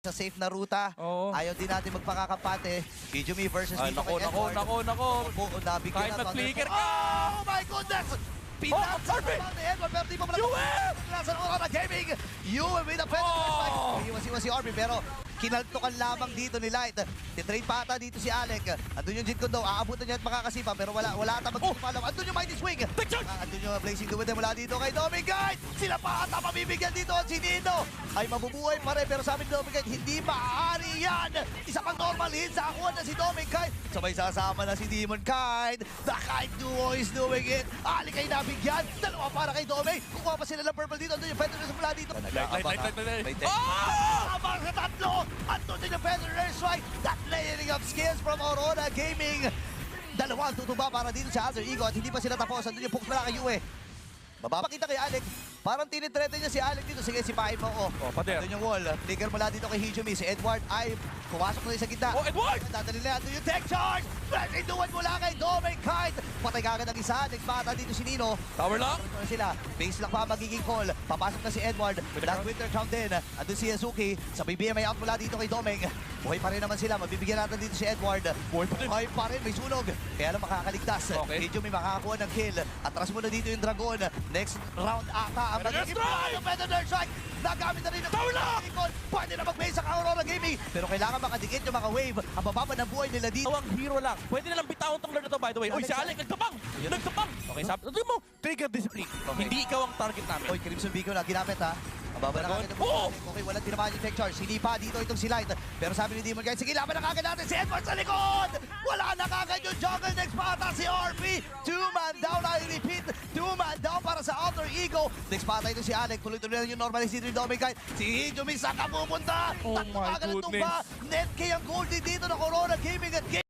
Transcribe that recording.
sa safe na ruta. Oo. Ayaw din natin magpakakapate. Kijumi versus Ay, dito kay nako. Edward. Nabigyan Kahit na mag-flicker Thunder. ka! Oh my goodness! Pinasa Harvey! naman ni Edward pero di pa pala Yue! nasa Aurora Gaming. Yue with a penalty. Iwas si Arby pero kinaltukan lamang dito ni Light. Titrade pa ata dito si Alec. Andun yung Jin Kondo. Aabutan niya at makakasipa pero wala ata magsipalam. Andun yung Mighty Swing. Andun yung Blazing Duwende mula dito kay Domingite. Sila pa ata mabibigyan dito at si Nino ay mabubuhay pa rin pero sa amin Domingite hindi maaari yan. Isa pang normal hit sa akuan na si Domingite. Sabay sasama na si Demon Kite. The Kite duo is doing it. Ali kay nabigyan. Dalawa para kay Dome. Kukuha pa sila ng purple dito. Andun yung Featherers mula dito. Light. Abang sa tatlo. Andun din yung Featherers strike. That layering of skills from Aurora Gaming. Dalawa ang tutuba para dito sa Alter Ego at hindi pa sila tapos. Andun yung Pux mula kay Yue. Mapapakita kay Alec. Parang tinitrete niya si Alec dito. Sige, sipahin mo. pader. Andun yung wall. Flicker mula dito kay Hijumi. Si Edward ay pumasok na rin sa gitna. Edward! Dadali nila. Andun yung tech charge. Duwan mula kay Doming Kite. Patay kagad ang isa. Next bata dito si Nino. Tower lang. Ito na sila. Base lang pa magiging call. Papasok na si Edward. Nag-winter count din. Andun si Yazuki. Sa BBM ay out mula dito kay Doming. Buhay pa rin naman sila. Mabibigyan natin dito si Edward. Buhay pa rin. May sunog. Kaya lang makakaligtas. Okay. Hijumi makakakuha ng kill. Atras muna dito yung Dragon. Next round ata ang magiging plano. Predator strike. Nagamit na rin ng Tower lang! Pwede na mag-base sa Aurora Gaming. Pero kailangan makadikit yung mga wave. Ang bababa ng buhay nila dito. Ang hero lang. Pwede nilang bitawan tong laro na to, by the way. Uy, si Alec, nagtapang! Nagtapang! Okay, sabi mo, trigger discipline. Hindi ikaw ang target namin. Oy, Crimson Beacon na ginamit ha. Ang baba na kagad ng Oh! Okay, walang tinamaan yung tech charge. Hindi pa dito itong si Light. Pero sabi ni Demon guys, sige, laban na kagad natin si Edward sa likod! Wala na kagad yung jungle next pata si RP. Two-man down, I repeat. Two-man down para sa Alter Ego. Next pata ito si Alec. Tuloy-tuloy na yung normalize dito ni Domingite. Si Hijumi, saan ka pupunta? Oh Tatlo my kagad ang goodness. tumba. Net K ang goldie dito ng Aurora Gaming at